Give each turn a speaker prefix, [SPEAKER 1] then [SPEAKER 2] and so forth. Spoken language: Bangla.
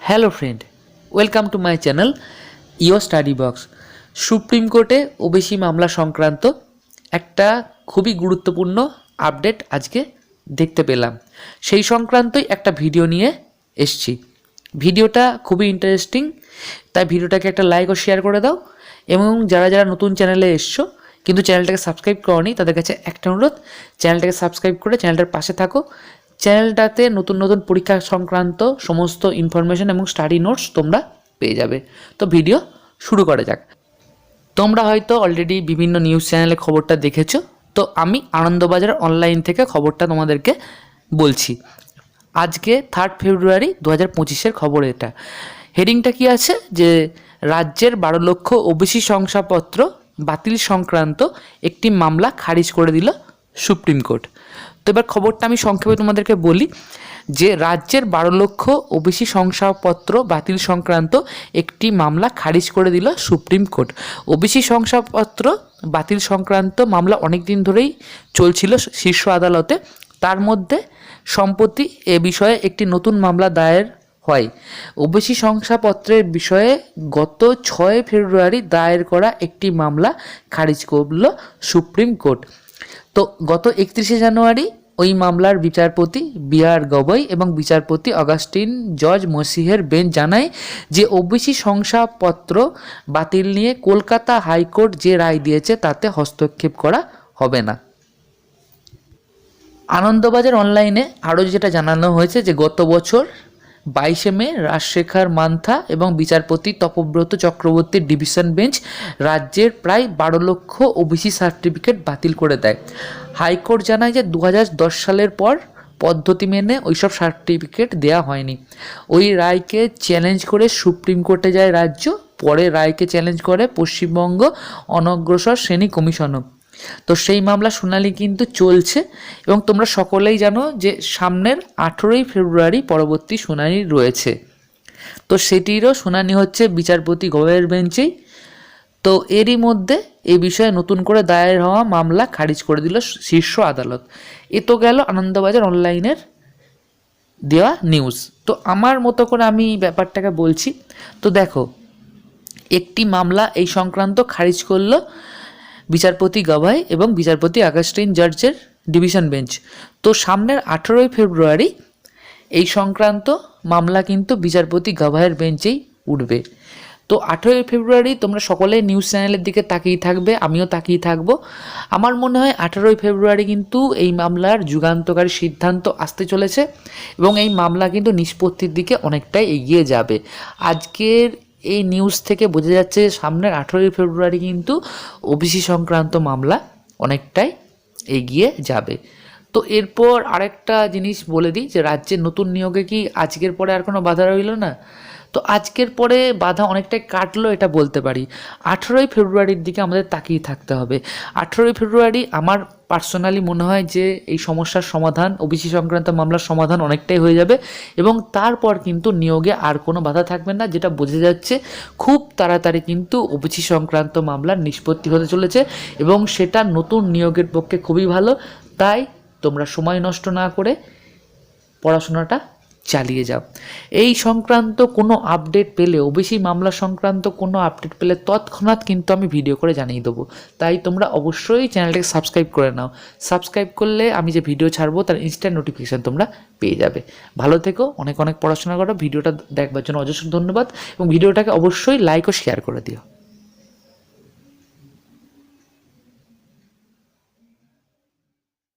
[SPEAKER 1] Hello friend, welcome to my channel your study box. Supreme কোর্টে ওবিসি মামলা সংক্রান্ত একটা খুবই গুরুত্বপূর্ণ আপডেট আজকে দেখতে পেলাম। সেই সংক্রান্তই একটা ভিডিও নিয়ে এসছি। ভিডিওটা খুবই ইন্টারেস্টিং, তাই ভিডিওটাকে একটা লাইক ও শেয়ার করে দাও। এবং যারা যারা নতুন চ্যানেলে এসছো কিন্তু চ্যানেলটাকে সাবস্ক্রাইব করোনি, তাদের কাছে একটা অনুরোধ, চ্যানেলটাকে সাবস্ক্রাইব করে চ্যানেলটার পাশে থাকো। চ্যানেলটাতে নতুন নতুন পরীক্ষা সংক্রান্ত সমস্ত ইনফরমেশন এবং স্টাডি নোটস তোমরা পেয়ে যাবে। তো ভিডিও শুরু করা যাক। তোমরা হয়তো অলরেডি বিভিন্ন নিউজ চ্যানেলে খবরটা দেখেছো, তো আমি আনন্দবাজার অনলাইন থেকে খবরটা তোমাদেরকে বলছি। আজকে 3 ফেব্রুয়ারি 2025 খবর। এটা হেডিংটা কি আছে যে রাজ্যের 12 লক্ষ ওবিসি শংসাপত্র বাতিল সংক্রান্ত একটি মামলা খারিজ করে দিল সুপ্রিম কোর্ট। তো এবার খবরটা আমি সংক্ষেপে তোমাদেরকে বলি যে রাজ্যের 12 লক্ষ ওবিসি শংসাপত্র বাতিল সংক্রান্ত একটি মামলা খারিজ করে দিল সুপ্রিম কোর্ট। ওবিসি শংসাপত্র বাতিল সংক্রান্ত মামলা অনেক দিন ধরেই চলছিল শীর্ষ আদালতে। তার মধ্যে সম্প্রতি এ বিষয়ে একটি নতুন মামলা দায়ের হয়। ওবিসি শংসাপত্রের বিষয়ে গত 6 ফেব্রুয়ারি দায়ের করা একটি মামলা খারিজ করল সুপ্রিম কোর্ট। তো গত 31শে জানুয়ারি ওই মামলার বিচারপতি বি.আর. গবৈ এবং বিচারপতি অগাস্টিন জর্জ মসিহের বেঞ্চ জানায় যে ওবিসি শংসাপত্র বাতিল নিয়ে কলকাতা হাইকোর্ট যে রায় দিয়েছে তাতে হস্তক্ষেপ করা হবে না। আনন্দবাজার অনলাইনে আরও যেটা জানানো হয়েছে যে গত বছর 22শে মে রাজশেখর মান্থা এবং বিচারপতি তপব্রত চক্রবর্তীর ডিভিশন বেঞ্চ রাজ্যের প্রায় 12 লক্ষ ওবিসি সার্টিফিকেট বাতিল করে দেয়। হাইকোর্ট জানায় যে 2010 সালের পর পদ্ধতি মেনে ওইসব সার্টিফিকেট দেওয়া হয়নি। ওই রায়কে চ্যালেঞ্জ করে সুপ্রিম কোর্টে যায় রাজ্য, পরে রায়কে চ্যালেঞ্জ করে পশ্চিমবঙ্গ অনগ্রসর শ্রেণী কমিশনও। তো সেই মামলা শুনানি কিন্তু চলছে এবং তোমরা সকলেই জানো যে সামনের 18ই ফেব্রুয়ারি পরবর্তী শুনানি রয়েছে। তো সেটিরও শুনানি হচ্ছে বিচারপতি গবৈয়ের বেঞ্চেই। তো এরই মধ্যে এই বিষয়ে নতুন করে দায়ের হওয়া মামলা খারিজ করে দিল শীর্ষ আদালত। এ তো গেল আনন্দবাজার অনলাইনের দেওয়া নিউজ। তো আমার মতো করে আমি ব্যাপারটাকে বলছি। তো দেখো, একটি মামলা এই সংক্রান্ত খারিজ করলো বিচারপতি গবৈ এবং বিচারপতি অগাস্টিন জর্জের ডিভিশন বেঞ্চ। তো সামনের 18ই ফেব্রুয়ারি এই সংক্রান্ত মামলা কিন্তু বিচারপতি গবৈয়ের বেঞ্চেই উঠবে। তো 18ই ফেব্রুয়ারি তোমরা সকলে নিউজ চ্যানেলের দিকে তাকিয়ে থাকবে, আমিও তাকিয়ে থাকবো। আমার মনে হয় 18ই ফেব্রুয়ারি কিন্তু এই মামলার যুগান্তকারী সিদ্ধান্ত আসতে চলেছে এবং এই মামলা কিন্তু নিষ্পত্তির দিকে অনেকটাই এগিয়ে যাবে। আজকের এই নিউজ থেকে বোঝা যাচ্ছে সামনের 18ই ফেব্রুয়ারি কিন্তু ওবিসি সংক্রান্ত মামলা অনেকটাই এগিয়ে যাবে। তো এরপর আরেকটা জিনিস বলে দিই যে রাজ্যের নতুন নিয়োগে কি আজকের পরে আর কোনো বাধা রইল না? তো আজকের পরে বাধা অনেকটাই কাটলো এটা বলতে পারি। 18ই ফেব্রুয়ারির দিকে আমাদের তাকিয়ে থাকতে হবে। 18ই ফেব্রুয়ারি আমার পার্সোনালি মনে হয় যে এই সমস্যার সমাধান, ওবিসি সংক্রান্ত মামলার সমাধান অনেকটাই হয়ে যাবে এবং তারপর কিন্তু নিয়োগে আর কোনো বাধা থাকবে না, যেটা বোঝা যাচ্ছে খুব তাড়াতাড়ি কিন্তু ওবিসি সংক্রান্ত মামলার নিষ্পত্তি হতে চলেছে এবং সেটা নতুন নিয়োগের পক্ষে খুবই ভালো। তাই তোমরা সময় নষ্ট না করে পড়াশোনাটা চালিয়ে যাও। এই সংক্রান্ত কোনো আপডেট পেলে, ওবিসি মামলা সংক্রান্ত কোনো আপডেট পেলে তৎক্ষণাৎ কিন্তু আমি ভিডিও করে জানিয়ে দেবো। তাই তোমরা অবশ্যই চ্যানেলটাকে সাবস্ক্রাইব করে নাও। সাবস্ক্রাইব করলে আমি যে ভিডিও ছাড়বো তার ইনস্ট্যান্ট নোটিফিকেশান তোমরা পেয়ে যাবে। ভালো থেকো, অনেক অনেক পড়াশোনা করো। ভিডিওটা দেখবার জন্য অজস্র ধন্যবাদ এবং ভিডিওটাকে অবশ্যই লাইক ও শেয়ার করে দিও।